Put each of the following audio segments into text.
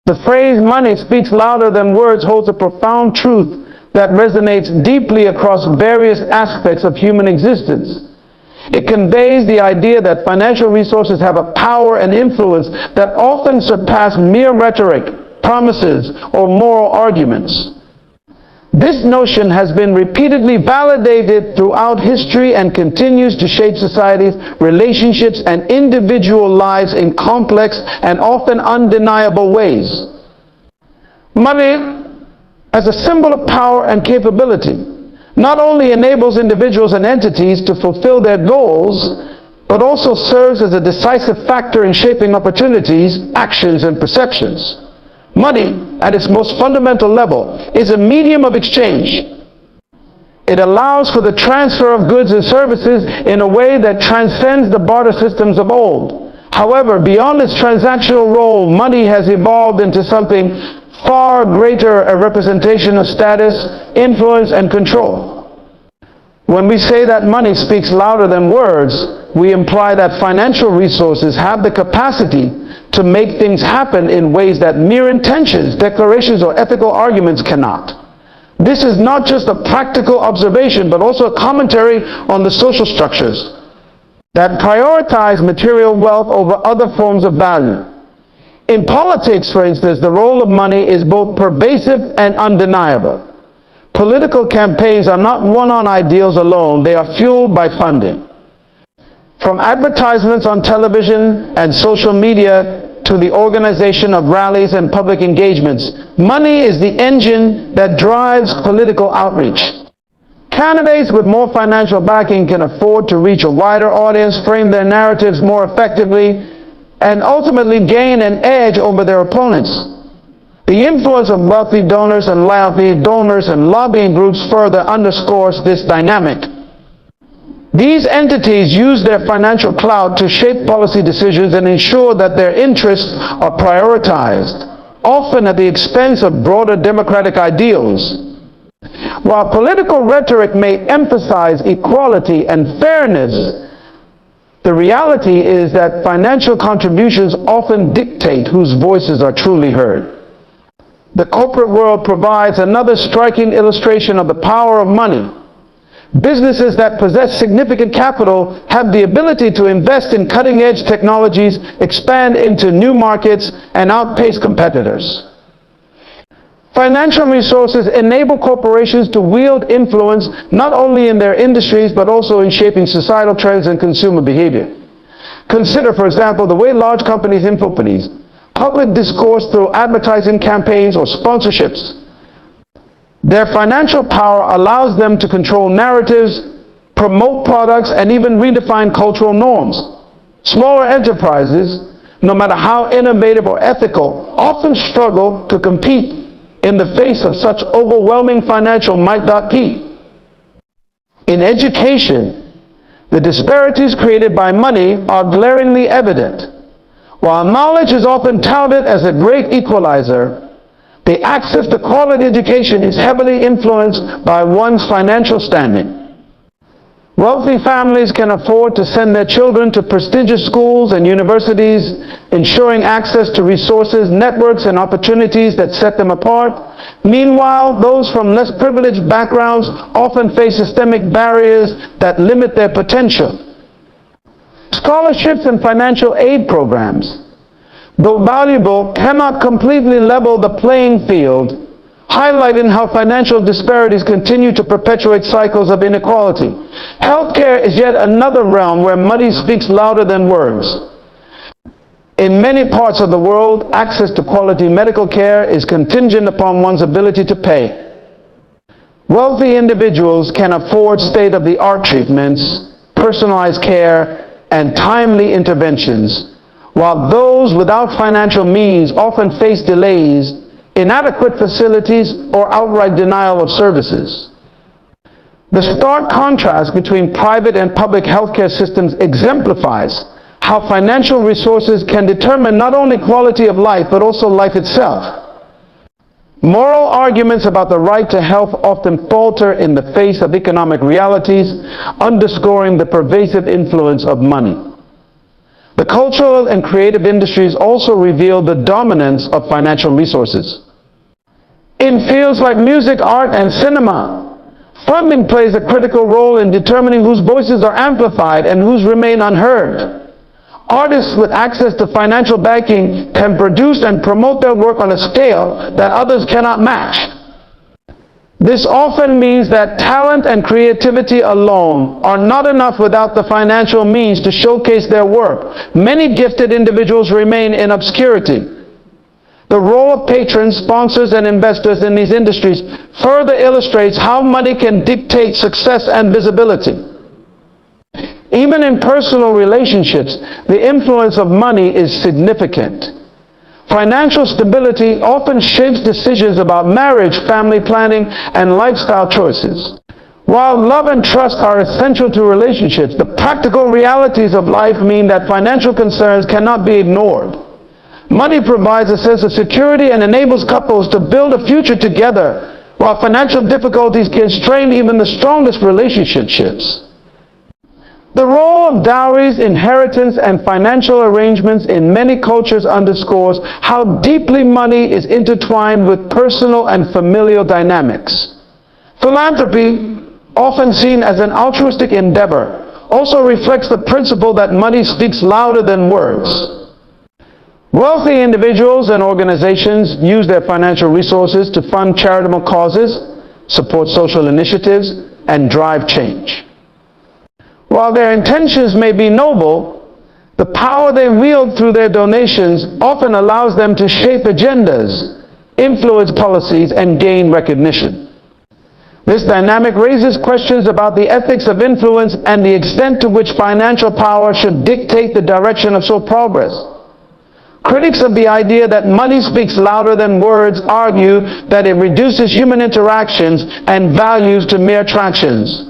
The phrase "money speaks louder than words" holds a profound truth that resonates deeply across various aspects of human existence. It conveys the idea that financial resources have a power and influence that often surpass mere rhetoric, promises, or moral arguments. This notion has been repeatedly validated throughout history and continues to shape societies, relationships, and individual lives in complex and often undeniable ways. Money, as a symbol of power and capability, not only enables individuals and entities to fulfill their goals, but also serves as a decisive factor in shaping opportunities, actions, and perceptions. Money, at its most fundamental level, is a medium of exchange. It allows for the transfer of goods and services in a way that transcends the barter systems of old. However, beyond its transactional role, money has evolved into something far greater, a representation of status, influence, and control. When we say that money speaks louder than words, we imply that financial resources have the capacity to make things happen in ways that mere intentions, declarations, or ethical arguments cannot. This is not just a practical observation, but also a commentary on the social structures that prioritize material wealth over other forms of value. In politics, for instance, the role of money is both pervasive and undeniable. Political campaigns are not won on ideals alone, they are fueled by funding. From advertisements on television and social media to the organization of rallies and public engagements, money is the engine that drives political outreach. Candidates with more financial backing can afford to reach a wider audience, frame their narratives more effectively, and ultimately gain an edge over their opponents. The influence of wealthy donors and lobbying groups further underscores this dynamic. These entities use their financial clout to shape policy decisions and ensure that their interests are prioritized, often at the expense of broader democratic ideals. While political rhetoric may emphasize equality and fairness, the reality is that financial contributions often dictate whose voices are truly heard. The corporate world provides another striking illustration of the power of money. Businesses that possess significant capital have the ability to invest in cutting-edge technologies, expand into new markets, and outpace competitors. Financial resources enable corporations to wield influence not only in their industries, but also in shaping societal trends and consumer behavior. Consider, for example, the way large companies influence public discourse through advertising campaigns or sponsorships. Their financial power allows them to control narratives, promote products, and even redefine cultural norms. Smaller enterprises, no matter how innovative or ethical, often struggle to compete in the face of such overwhelming financial might.p. In education, the disparities created by money are glaringly evident. While knowledge is often touted as a great equalizer, the access to quality education is heavily influenced by one's financial standing. Wealthy families can afford to send their children to prestigious schools and universities, ensuring access to resources, networks, and opportunities that set them apart. Meanwhile, those from less privileged backgrounds often face systemic barriers that limit their potential. Scholarships and financial aid programs, though valuable, cannot completely level the playing field, highlighting how financial disparities continue to perpetuate cycles of inequality. Healthcare is yet another realm where money speaks louder than words. In many parts of the world, access to quality medical care is contingent upon one's ability to pay. Wealthy individuals can afford state-of-the-art treatments, personalized care, and timely interventions, while those without financial means often face delays, inadequate facilities, or outright denial of services. The stark contrast between private and public healthcare systems exemplifies how financial resources can determine not only quality of life, but also life itself. Moral arguments about the right to health often falter in the face of economic realities, underscoring the pervasive influence of money. The cultural and creative industries also reveal the dominance of financial resources. In fields like music, art, and cinema, funding plays a critical role in determining whose voices are amplified and whose remain unheard. Artists with access to financial backing can produce and promote their work on a scale that others cannot match. This often means that talent and creativity alone are not enough without the financial means to showcase their work. Many gifted individuals remain in obscurity. The role of patrons, sponsors, and investors in these industries further illustrates how money can dictate success and visibility. Even in personal relationships, the influence of money is significant. Financial stability often shapes decisions about marriage, family planning, and lifestyle choices. While love and trust are essential to relationships, the practical realities of life mean that financial concerns cannot be ignored. Money provides a sense of security and enables couples to build a future together, while financial difficulties can strain even the strongest relationships. The role of dowries, inheritance, and financial arrangements in many cultures underscores how deeply money is intertwined with personal and familial dynamics. Philanthropy, often seen as an altruistic endeavor, also reflects the principle that money speaks louder than words. Wealthy individuals and organizations use their financial resources to fund charitable causes, support social initiatives, and drive change. While their intentions may be noble, the power they wield through their donations often allows them to shape agendas, influence policies, and gain recognition. This dynamic raises questions about the ethics of influence and the extent to which financial power should dictate the direction of social progress. Critics of the idea that money speaks louder than words argue that it reduces human interactions and values to mere transactions.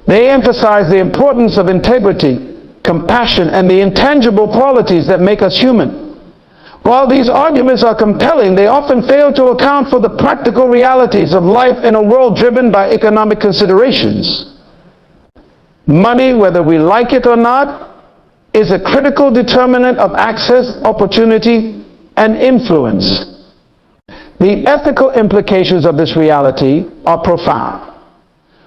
They emphasize the importance of integrity, compassion, and the intangible qualities that make us human. While these arguments are compelling, they often fail to account for the practical realities of life in a world driven by economic considerations. Money, whether we like it or not, is a critical determinant of access, opportunity, and influence. The ethical implications of this reality are profound.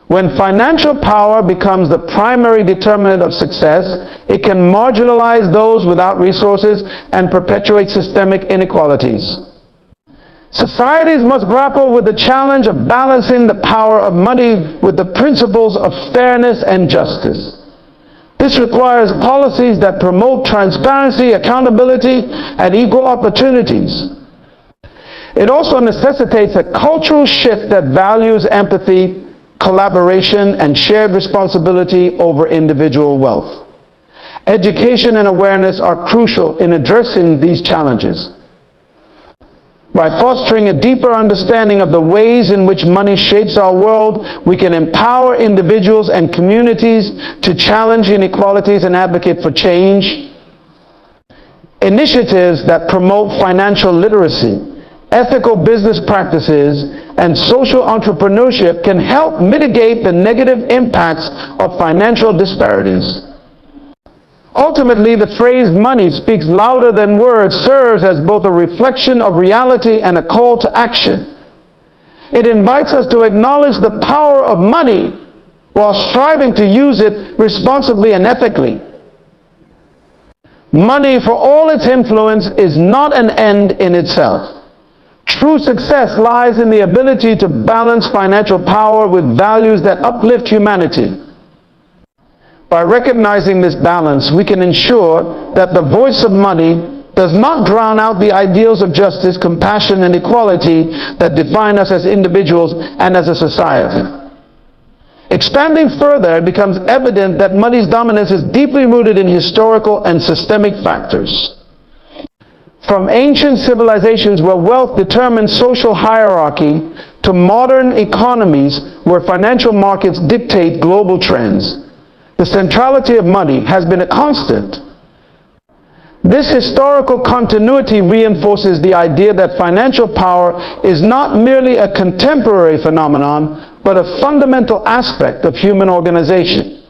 When financial power becomes the primary determinant of success, it can marginalize those without resources and perpetuate systemic inequalities. Societies must grapple with the challenge of balancing the power of money with the principles of fairness and justice. This requires policies that promote transparency, accountability, and equal opportunities. It also necessitates a cultural shift that values empathy, collaboration, and shared responsibility over individual wealth. Education and awareness are crucial in addressing these challenges. By fostering a deeper understanding of the ways in which money shapes our world, we can empower individuals and communities to challenge inequalities and advocate for change. Initiatives that promote financial literacy, ethical business practices, and social entrepreneurship can help mitigate the negative impacts of financial disparities. Ultimately, the phrase "money speaks louder than words" serves as both a reflection of reality and a call to action. It invites us to acknowledge the power of money while striving to use it responsibly and ethically. Money, for all its influence, is not an end in itself. True success lies in the ability to balance financial power with values that uplift humanity. By recognizing this balance, we can ensure that the voice of money does not drown out the ideals of justice, compassion, and equality that define us as individuals and as a society. Expanding further, it becomes evident that money's dominance is deeply rooted in historical and systemic factors. From ancient civilizations where wealth determined social hierarchy to modern economies where financial markets dictate global trends, the centrality of money has been a constant. This historical continuity reinforces the idea that financial power is not merely a contemporary phenomenon, but a fundamental aspect of human organization.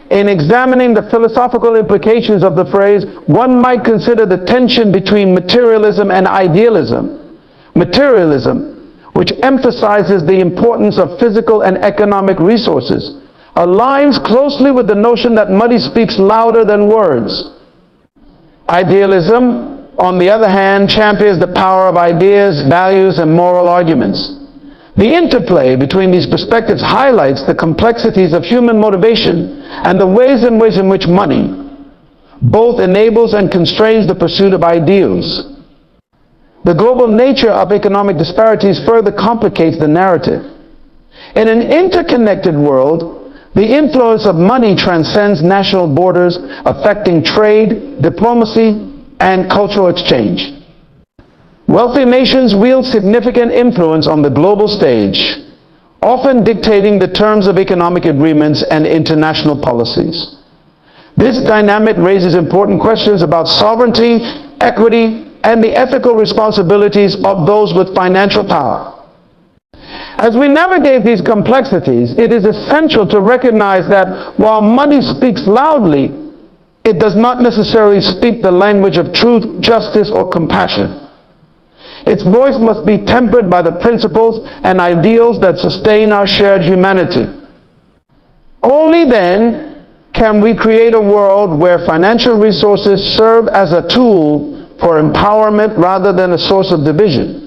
In examining the philosophical implications of the phrase, one might consider the tension between materialism and idealism. Materialism, which emphasizes the importance of physical and economic resources, aligns closely with the notion that money speaks louder than words. Idealism, on the other hand, champions the power of ideas, values, and moral arguments. The interplay between these perspectives highlights the complexities of human motivation and the ways in which money both enables and constrains the pursuit of ideals. The global nature of economic disparities further complicates the narrative. In an interconnected world, the influence of money transcends national borders, affecting trade, diplomacy, and cultural exchange. Wealthy nations wield significant influence on the global stage, often dictating the terms of economic agreements and international policies. This dynamic raises important questions about sovereignty, equity, and the ethical responsibilities of those with financial power. As we navigate these complexities, it is essential to recognize that while money speaks loudly, it does not necessarily speak the language of truth, justice, or compassion. Its voice must be tempered by the principles and ideals that sustain our shared humanity. Only then can we create a world where financial resources serve as a tool for empowerment rather than a source of division.